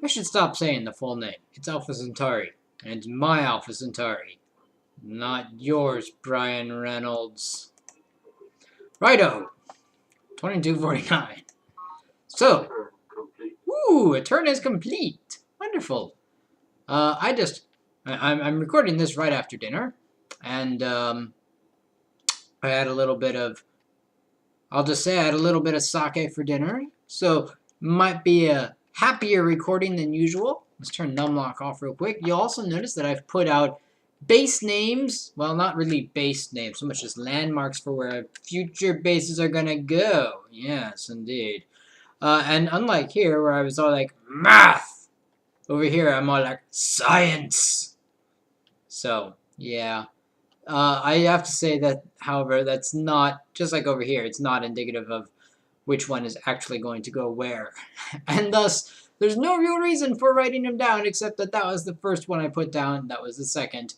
I should stop saying the full name. It's Alpha Centauri. And it's my Alpha Centauri. Not yours, Brian Reynolds. Righto. 2249. So. Ooh, a turn is complete. Wonderful. I'm recording this right after dinner. And, I had a little bit of, I'll just say I had a little bit of sake for dinner. So, might be a happier recording than usual. Let's turn numlock off real quick. You'll also notice that I've put out base names. Well, not really base names, so much as landmarks for where future bases are gonna go. Yes, indeed. And unlike here, where I was all like, math! Over here, I'm all like, science! So, yeah. I have to say that, however, that's not, just like over here, it's not indicative of which one is actually going to go where. And thus, there's no real reason for writing them down, except that that was the first one I put down, that was the second,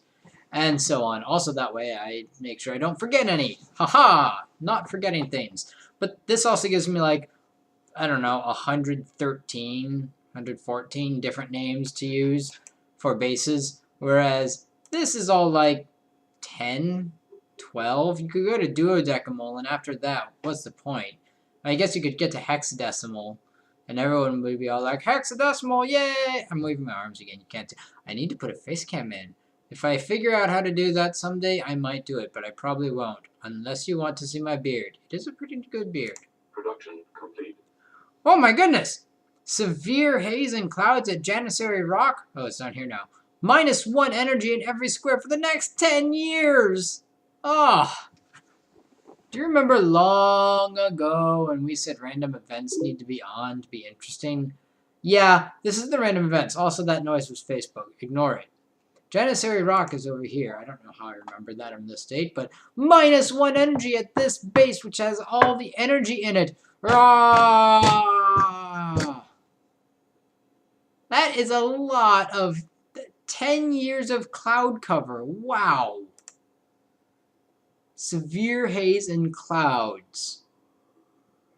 and so on. Also, that way, I make sure I don't forget any. Haha! Not forgetting things. But this also gives me, like, I don't know, 113, 114 different names to use for bases, whereas this is all, like, 10, 12. You could go to duodecimal, and after that, what's the point? I guess you could get to hexadecimal, and everyone would be all like, hexadecimal, yay! I'm waving my arms again. You can't. I need to put a face cam in. If I figure out how to do that someday, I might do it, but I probably won't, unless you want to see my beard. It is a pretty good beard. Production complete. Oh my goodness! Severe haze and clouds at Janissary Rock. Oh, it's not here now. -1 energy in every square for the next 10 years! Oh. Do you remember long ago when we said random events need to be on to be interesting? Yeah, this is the random events. Also, that noise was Facebook. Ignore it. Janissary Rock is over here. I don't know how I remember that in this state, but -1 energy at this base, which has all the energy in it. Rah! That is a lot of 10 years of cloud cover. Wow. Severe haze and clouds.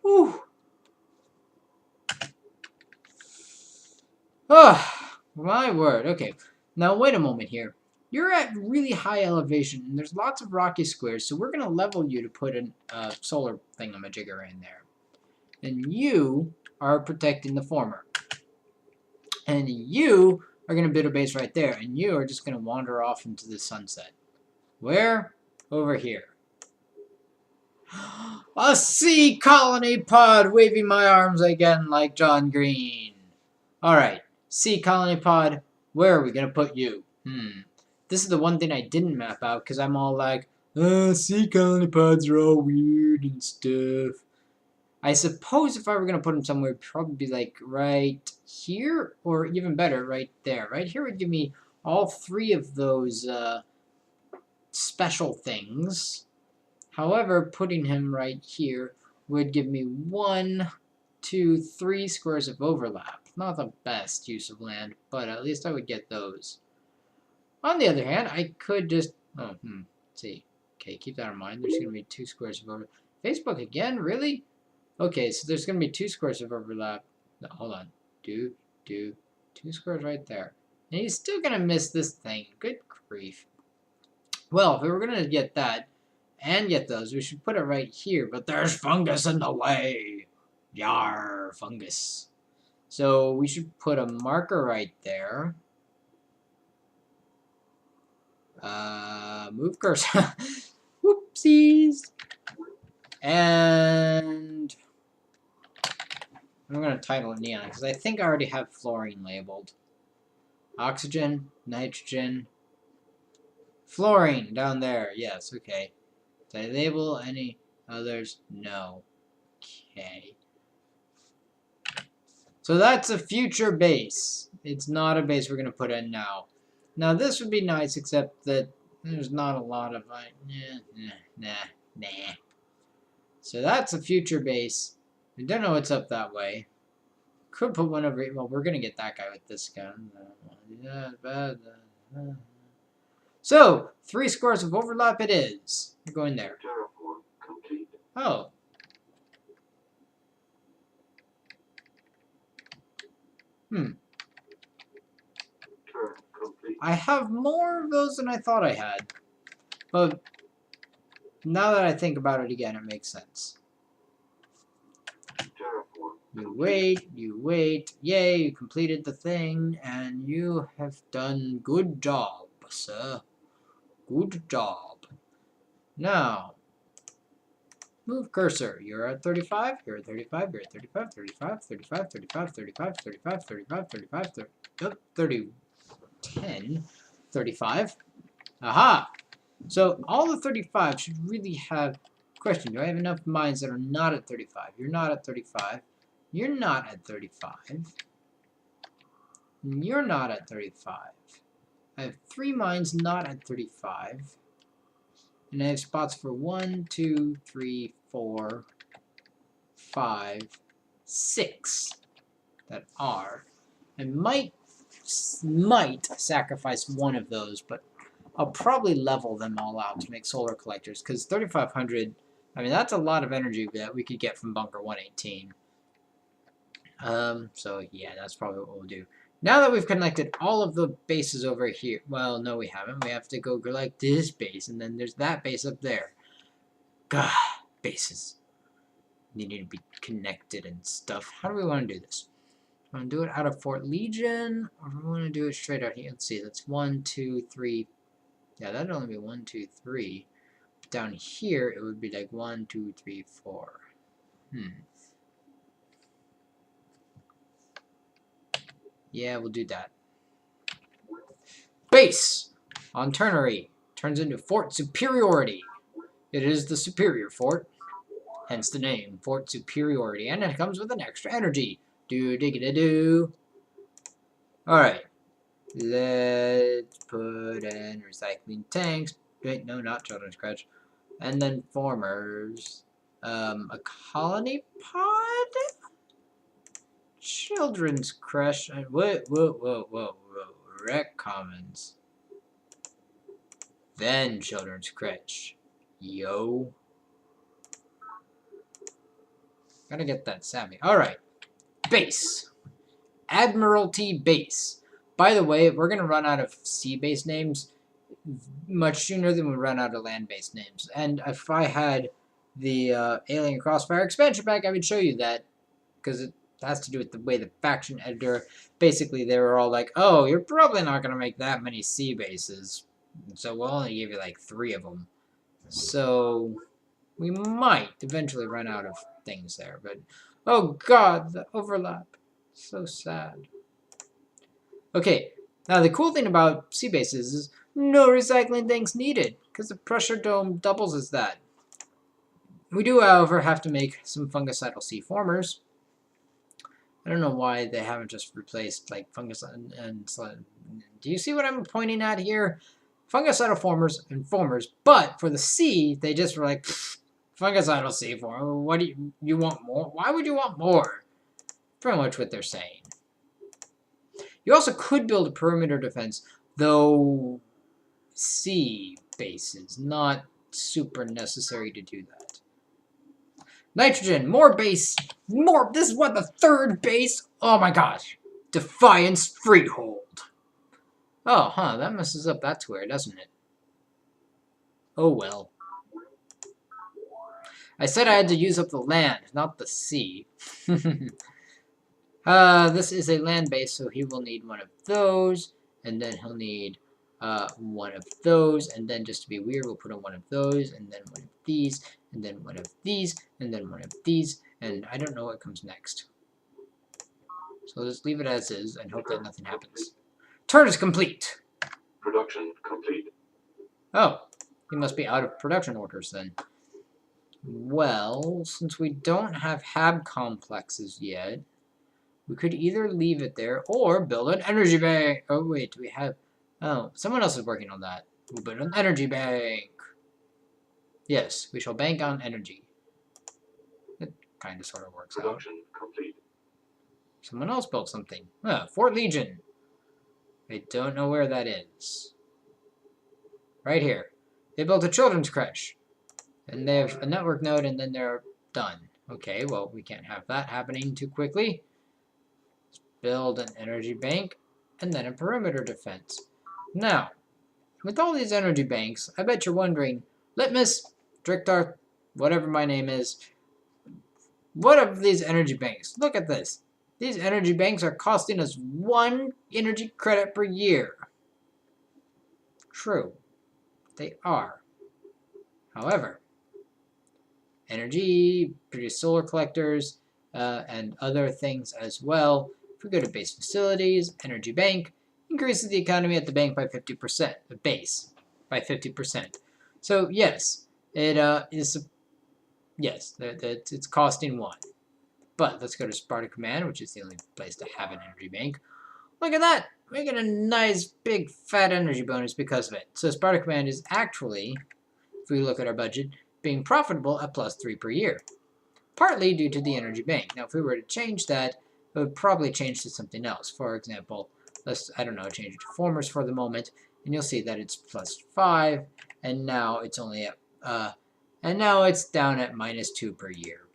Whew. Oh, my word. Okay. Now, wait a moment here. You're at really high elevation, and there's lots of rocky squares, so we're going to level you to put a solar thingamajigger in there. And you are protecting the former. And you are going to build a base right there, and you are just going to wander off into the sunset. Where? Over here. A sea colony pod, waving my arms again like John Green. Alright, sea colony pod, where are we going to put you? This is the one thing I didn't map out, because I'm all like, sea colony pods are all weird and stuff. I suppose if I were going to put them somewhere, it'd probably be like right here, or even better, right there. Right here would give me all 3 of those special things. However, putting him right here would give me 1, 2, 3 squares of overlap. Not the best use of land, but at least I would get those. On the other hand, I could just... let's see. Okay, keep that in mind. There's going to be 2 squares of overlap. Facebook again? Really? Okay, so there's going to be 2 squares of overlap. No, hold on. 2 squares right there. And he's still going to miss this thing. Good grief. Well, if we were going to get that and get those, we should put it right here. But there's fungus in the way. Yar, fungus. So we should put a marker right there. Move cursor. Whoopsies. And I'm going to title it neon because I think I already have fluorine labeled. Oxygen, nitrogen, fluorine down there. Yes, okay. Did I label any others? No. Okay. So that's a future base. It's not a base we're going to put in now. Now this would be nice, except that there's not a lot of nah. So that's a future base. I don't know what's up that way. Could put one over here. Well, we're going to get that guy with this gun. So, 3 squares of overlap it is. We're going there. Terraform complete. Oh. complete. I have more of those than I thought I had. But now that I think about it again, it makes sense. Terraform You wait. Yay, you completed the thing, and you have done good job, sir. Good job. Now, move cursor. You're at 35, you're at 35, you're at 35, 35, 35, 35, 35, 35, 35, 35, 30, 10, 35. Aha! So all the 35 should really have... Question, do I have enough mines that are not at 35? You're not at 35. You're not at 35. You're not at 35. I have 3 mines not at 35. And I have spots for 1, 2, 3, 4, 5, 6 that are. I might sacrifice one of those, but I'll probably level them all out to make solar collectors, because 3,500, I mean, that's a lot of energy that we could get from Bunker 118. So yeah, that's probably what we'll do. Now that we've connected all of the bases over here, well, no we haven't. We have to go like this base, and then there's that base up there. God, bases. They need to be connected and stuff. How do we want to do this? Want to do it out of Fort Legion, or do we want to do it straight out here? Let's see, that's 1, 2, 3. Yeah, that'd only be 1, 2, 3. But down here, it would be like 1, 2, 3, 4. Yeah, we'll do that. Base on Ternary turns into Fort Superiority. It is the superior fort, hence the name, Fort Superiority, and it comes with an extra energy. Do diggity do. Alright. Let's put in recycling tanks. Wait, no, not children's crutch. And then formers. A colony pod? Children's crush. Whoa. Rec commons. Then children's crutch. Yo. Gotta get that savvy. Alright. Base. Admiralty Base. By the way, we're going to run out of sea-based names much sooner than we run out of land-based names. And if I had the Alien Crossfire expansion pack, I would show you that. Because it has to do with the way the faction editor, basically they were all like, oh, you're probably not going to make that many sea bases. So we'll only give you like 3 of them. So we might eventually run out of things there. But, oh god, the overlap. So sad. Okay, now the cool thing about sea bases is no recycling tanks needed, because the pressure dome doubles as that. We do, however, have to make some fungicidal sea formers. I don't know why they haven't just replaced like fungus and do you see what I'm pointing at here? Fungicidal formers and formers, but for the sea, they just were like, fungicidal sea former. What do you want more? Why would you want more? Pretty much what they're saying. You also could build a perimeter defense, though sea bases, not super necessary to do that. Nitrogen, more base, more, this is what, the 3rd base? Oh my gosh. Defiance Freehold. Oh, huh, that messes up that square, doesn't it? Oh well. I said I had to use up the land, not the sea. This is a land base, so he will need one of those, and then he'll need one of those, and then just to be weird, we'll put in one of those, and then one of these, and then one of these, and then one of these, and I don't know what comes next. So let's leave it as is and hope that nothing happens. Turn is complete. production complete. Oh, he must be out of production orders then. Well, since we don't have hab complexes yet, we could either leave it there or build an energy bank. Oh, wait, do we have... Oh, someone else is working on that. We'll build an energy bank. Yes, we shall bank on energy. It kind of sort of works out. Production complete. Someone else built something. Fort Legion. I don't know where that is. Right here. They built a children's crèche. And they have a network node and then they're done. Okay, well, we can't have that happening too quickly. Let's build an energy bank and then a perimeter defense. Now, with all these energy banks, I bet you're wondering, Litmus, Drictar, whatever my name is, what are these energy banks? Look at this. These energy banks are costing us 1 energy credit per year. True, they are. However, energy, produce solar collectors, and other things as well. If we go to base facilities, energy bank, increases the economy at the bank by 50%, the base by 50%. So yes, it is, yes, it's costing 1. But let's go to Sparta Command, which is the only place to have an energy bank. Look at that! We get a nice big fat energy bonus because of it. So Sparta Command is actually, if we look at our budget, being profitable at +3 per year. Partly due to the energy bank. Now if we were to change that, it would probably change to something else. For example, let's, I don't know, change it to formers for the moment, and you'll see that it's +5, and now it's only at, and now it's down at -2 per year.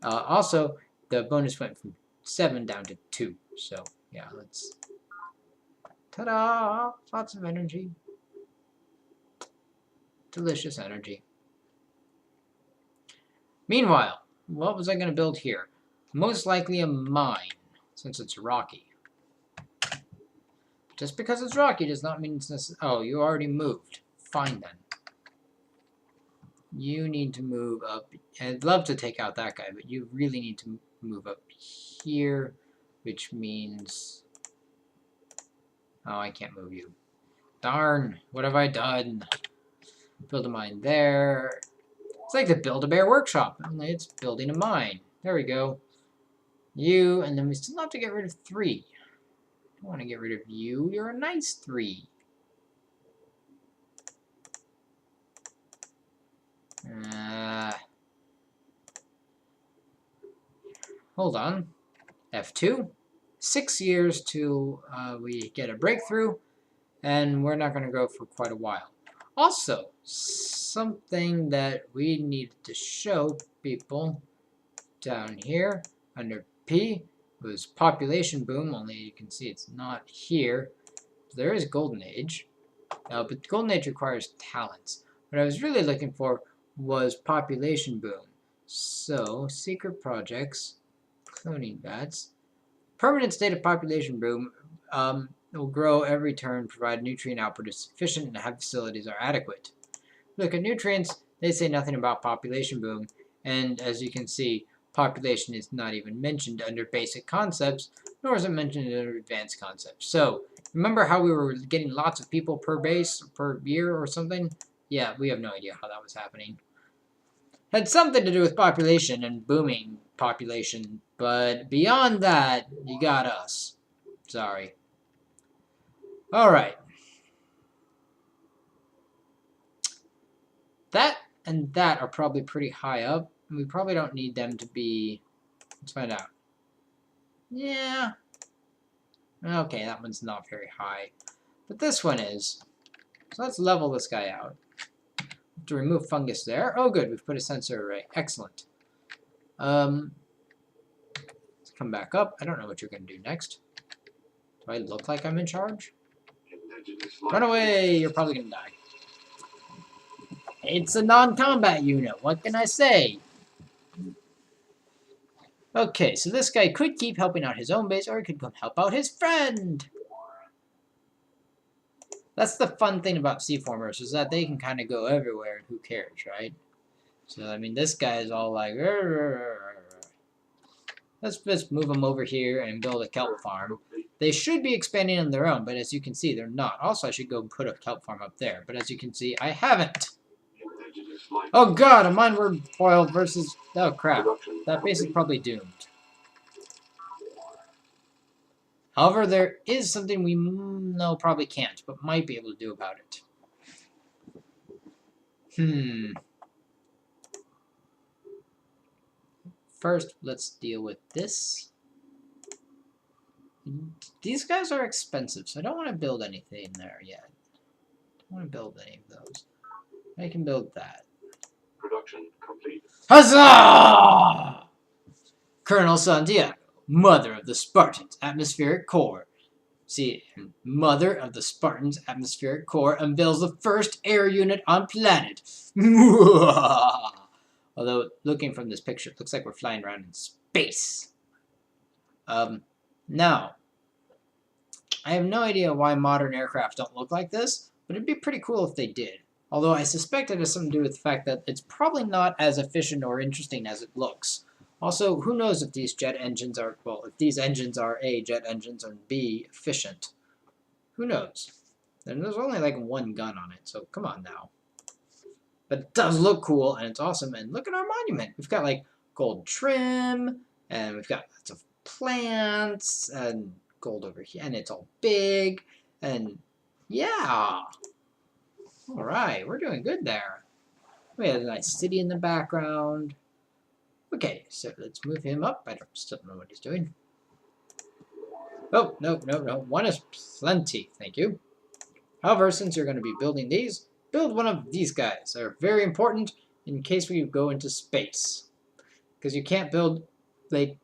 Also, the bonus went from 7 down to 2. So, yeah, let's... Ta-da! Lots of energy. Delicious energy. Meanwhile, what was I going to build here? Most likely a mine, since it's rocky. Just because it's rocky does not mean it's necessary. Oh, you already moved. Fine then. You need to move up. I'd love to take out that guy, but you really need to move up here, which means... Oh, I can't move you. Darn, what have I done? Build a mine there. It's like the Build-A-Bear workshop, only it's building a mine. There we go. You, and then we still have to get rid of 3. I don't want to get rid of you. You're a nice 3. Hold on. F2. 6 years till we get a breakthrough, and we're not going to go for quite a while. Also, something that we need to show people down here under P was population boom, only you can see it's not here. There is Golden Age, but Golden Age requires talents. What I was really looking for was population boom. So, secret projects, cloning bats, permanent state of population boom will grow every turn, provide nutrient output is sufficient, and have facilities are adequate. Look at nutrients, they say nothing about population boom, and as you can see, population is not even mentioned under basic concepts, nor is it mentioned under advanced concepts. So, remember how we were getting lots of people per base, per year or something? Yeah, we have no idea how that was happening. Had something to do with population and booming population, but beyond that, you got us. Sorry. Alright. That and that are probably pretty high up. We probably don't need them to be... Let's find out. Yeah. Okay, that one's not very high. But this one is. So let's level this guy out. To remove fungus there. Oh good, we've put a sensor array. Excellent. Let's come back up. I don't know what you're going to do next. Do I look like I'm in charge? Run away! You're probably going to die. It's a non-combat unit. What can I say? Okay, so this guy could keep helping out his own base, or he could come help out his friend. That's the fun thing about C-formers, is that they can kind of go everywhere, and who cares, right? So, I mean, this guy is all like... Let's just move them over here and build a kelp farm. They should be expanding on their own, but as you can see, they're not. Also, I should go put a kelp farm up there, but as you can see, I haven't. Oh god, a mine word foil versus... Oh crap, that base is probably doomed. However, there is something we no probably can't, but might be able to do about it. First, let's deal with this. These guys are expensive, so I don't want to build anything there yet. I don't want to build any of those. I can build that. Production complete. Huzzah! Colonel Santiago, mother of the Spartans' atmospheric core. See, mother of the Spartans' atmospheric core unveils the first air unit on planet. Although, looking from this picture, it looks like we're flying around in space. Now, I have no idea why modern aircraft don't look like this, but it'd be pretty cool if they did. Although I suspect it has something to do with the fact that it's probably not as efficient or interesting as it looks. Also, who knows if these jet engines are, well, if these engines are A, jet engines, and B, efficient. Who knows? And there's only like one gun on it, so come on now. But it does look cool, and it's awesome. And look at our monument. We've got like gold trim, and we've got lots of plants, and gold over here, and it's all big, and yeah. All right, we're doing good there. We have a nice city in the background. Okay, so let's move him up. I still don't know what he's doing. Oh, no. One is plenty, thank you. However, since you're going to be building these, build one of these guys. They're very important in case we go into space. Because you can't build, like,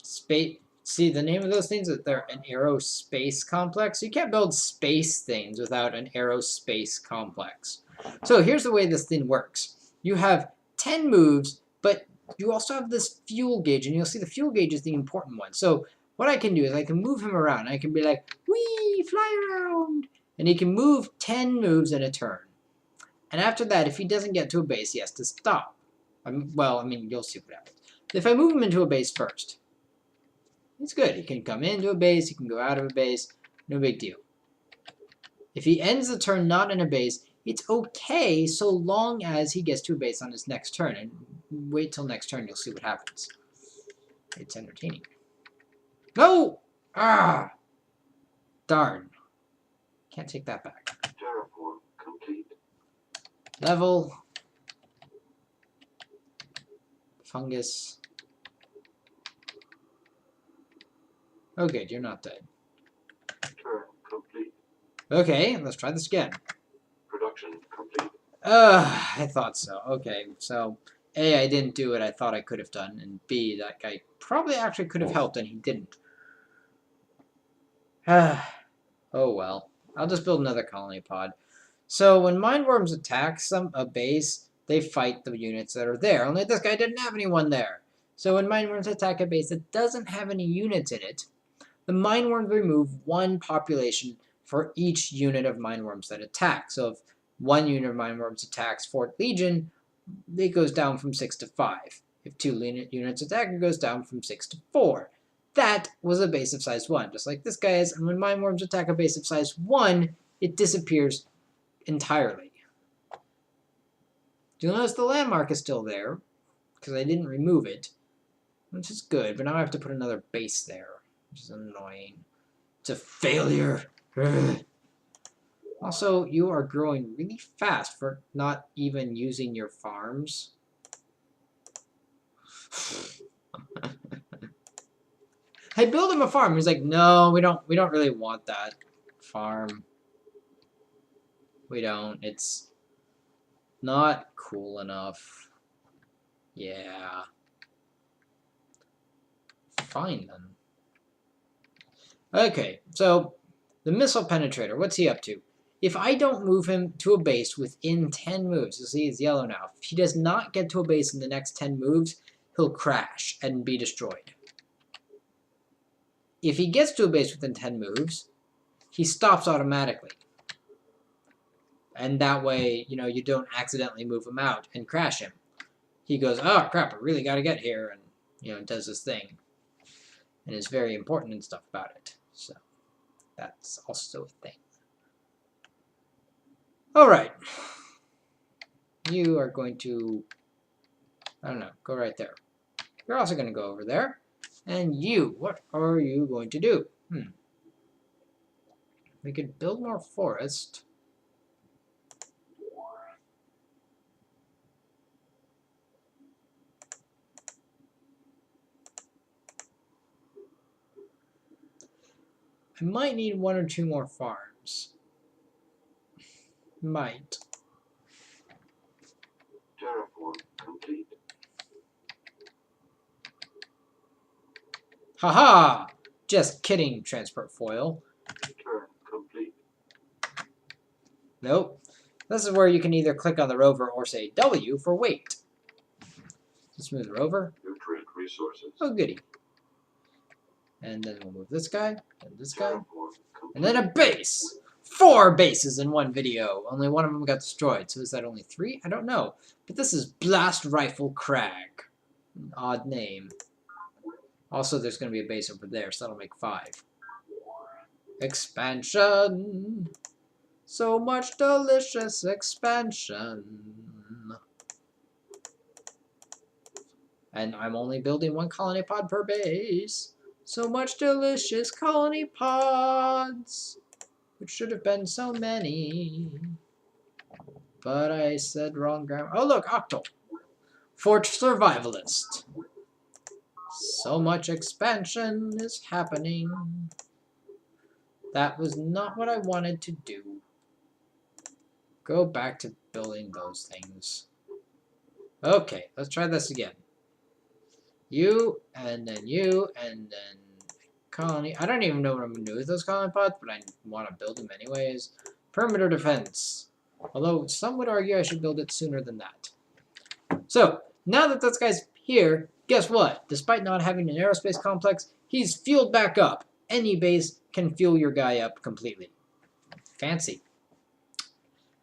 space. See, the name of those things, they're an aerospace complex. You can't build space things without an aerospace complex. So here's the way this thing works. You have 10 moves, but you also have this fuel gauge, and you'll see the fuel gauge is the important one. So what I can do is I can move him around. I can be like, whee, fly around. And he can move 10 moves in a turn. And after that, if he doesn't get to a base, he has to stop. Well, I mean, you'll see what happens. If I move him into a base first, it's good. He can come into a base, he can go out of a base, no big deal. If he ends the turn not in a base, it's okay so long as he gets to a base on his next turn. And wait till next turn, you'll see what happens. It's entertaining. No! Ah! Darn. Can't take that back. Terraform complete. Level. Fungus. Oh good, you're not dead. Turn complete. Okay, let's try this again. Production complete. I thought so. Okay, so A, I didn't do what I thought I could have done, and B, that guy probably actually could have helped and he didn't. Oh well. I'll just build another colony pod. So when mindworms attack a base, they fight the units that are there. Only this guy didn't have anyone there. So when mindworms attack a base that doesn't have any units in it, the mindworms remove one population for each unit of mindworms that attack. So if one unit of mindworms attacks Fort Legion, it goes down from 6 to 5. If 2 units attack, it goes down from 6 to 4. That was a base of size 1, just like this guy is. And when mindworms attack a base of size 1, it disappears entirely. You'll notice the landmark is still there, because I didn't remove it, which is good, but now I have to put another base there, which is annoying. It's a failure. Ugh. Also, you are growing really fast for not even using your farms. I built him a farm. He's like, no, we don't really want that farm. We don't. It's not cool enough. Yeah. Fine then. Okay, so the missile penetrator, what's he up to? If I don't move him to a base within 10 moves, you'll see he's yellow now. If he does not get to a base in the next 10 moves, he'll crash and be destroyed. If he gets to a base within 10 moves, he stops automatically. And that way, you know, you don't accidentally move him out and crash him. He goes, oh crap, I really gotta get here, and, you know, does his thing. And is very important and stuff about it. So, that's also a thing. Alright. You are going to, I don't know, go right there. You're also going to go over there. And you, what are you going to do? We could build more forest. I might need 1 or 2 more farms. Might. Terraform complete. Haha! Just kidding, transport foil. Turn complete. Nope. This is where you can either click on the rover or say W for wait. Let's move the rover. Nutrient resources. Oh, goody. And then we'll move this guy, and this guy, Terraform complete. and then a base. 4 bases in one video. Only one of them got destroyed. So is that only 3? I don't know. But this is Blast Rifle Crag. An odd name. Also, there's going to be a base over there, so that'll make 5. Expansion. So much delicious expansion. And I'm only building 1 colony pod per base. So much delicious colony pods. Which should have been so many. But I said wrong grammar. Oh, look, Octal. Fort Survivalist. So much expansion is happening. That was not what I wanted to do. Go back to building those things. Okay, let's try this again. You, and then colony. I don't even know what I'm going to do with those colony pods, but I want to build them anyways. Perimeter defense. Although some would argue I should build it sooner than that. So, now that this guy's here, guess what? Despite not having an aerospace complex, he's fueled back up. Any base can fuel your guy up completely. Fancy.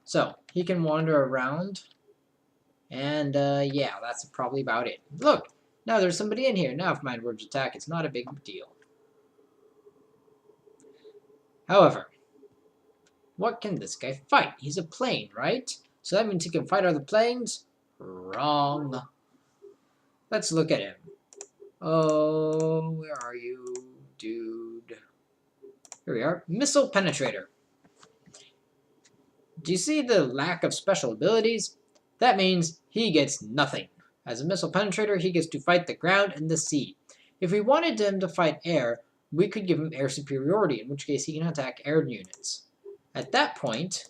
So, he can wander around. And, yeah, that's probably about it. Look! Now there's somebody in here. Now if mine were to attack, it's not a big deal. However, what can this guy fight? He's a plane, right? So that means he can fight other planes? Wrong. Let's look at him. Oh, where are you, dude? Here we are. Missile Penetrator. Do you see the lack of special abilities? That means he gets nothing. As a missile penetrator, he gets to fight the ground and the sea. If we wanted him to fight air, we could give him air superiority, in which case he can attack air units. At that point,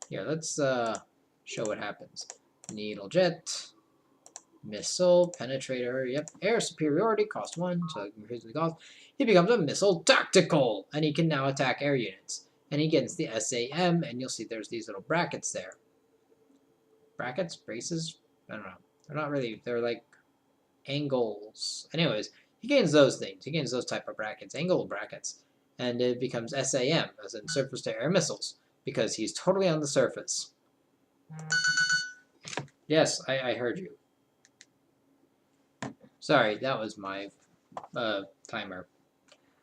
here, let's show what happens. Needlejet, missile penetrator, yep, air superiority, cost 1, so increases the cost. He becomes a missile tactical, and he can now attack air units. And he gets the SAM, and you'll see there's these little brackets there. Brackets? Braces? I don't know. They're not really, they're like angles. Anyways, he gains those things. He gains those type of brackets, angle brackets. And it becomes SAM, as in surface-to-air missiles, because he's totally on the surface. Yes, I heard you. Sorry, that was my timer.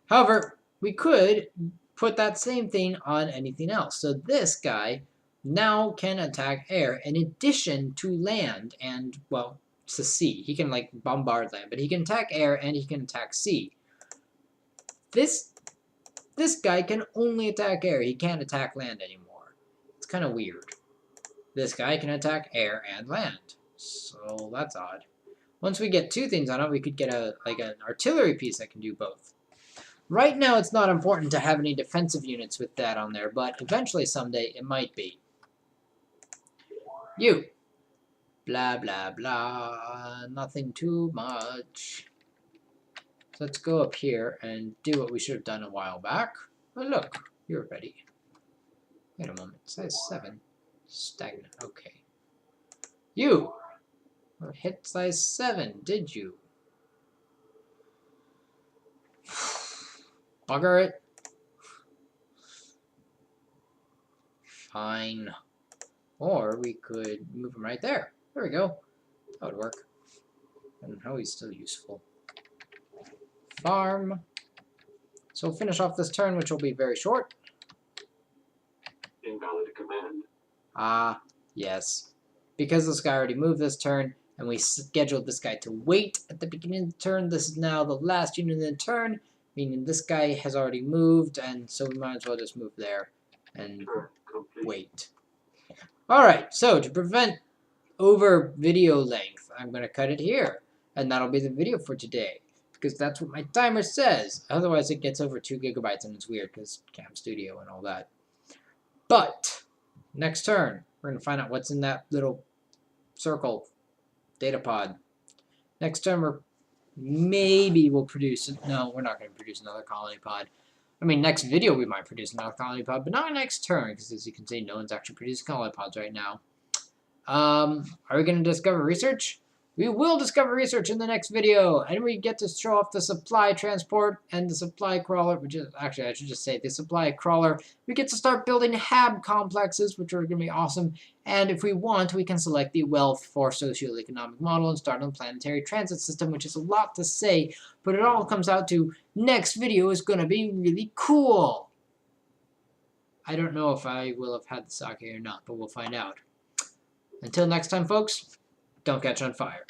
However, we could put that same thing on anything else. So this guy now can attack air in addition to land and, well, to sea. He can, like, bombard land, but he can attack air and he can attack sea. This guy can only attack air. He can't attack land anymore. It's kind of weird. This guy can attack air and land. So that's odd. Once we get 2 things on it, we could get an artillery piece that can do both. Right now, it's not important to have any defensive units with that on there, but eventually someday it might be. You. Blah, blah, blah. Nothing too much. So let's go up here and do what we should have done a while back. Oh, look. You're ready. Wait a moment. Size 7. Stagnant. Okay. You. Hit size 7, did you? Bugger it. Fine. Or we could move him right there. There we go. That would work. And how he's still useful. Farm. So we'll finish off this turn, which will be very short. Invalid command. Ah, yes. Because this guy already moved this turn, and we scheduled this guy to wait at the beginning of the turn, this is now the last unit of the turn, meaning this guy has already moved, and so we might as well just move there and wait. Alright, so to prevent over video length, I'm going to cut it here, and that'll be the video for today, because that's what my timer says. Otherwise it gets over 2 gigabytes, and it's weird, because Cam Studio and all that. But, next turn, we're going to find out what's in that little circle data pod. Next turn, maybe we'll produce, no, we're not going to produce another colony pod. I mean, next video we might produce another colony pod, but not next turn, because as you can see, no one's actually producing colony pods right now. Are we going to discover research? We will discover research in the next video, and we get to show off the supply transport and the supply crawler, which is, actually, I should just say the supply crawler. We get to start building HAB complexes, which are going to be awesome, and if we want, we can select the wealth for socioeconomic model and start on planetary transit system, which is a lot to say, but it all comes out to next video is going to be really cool. I don't know if I will have had the sake or not, but we'll find out. Until next time, folks, don't catch on fire.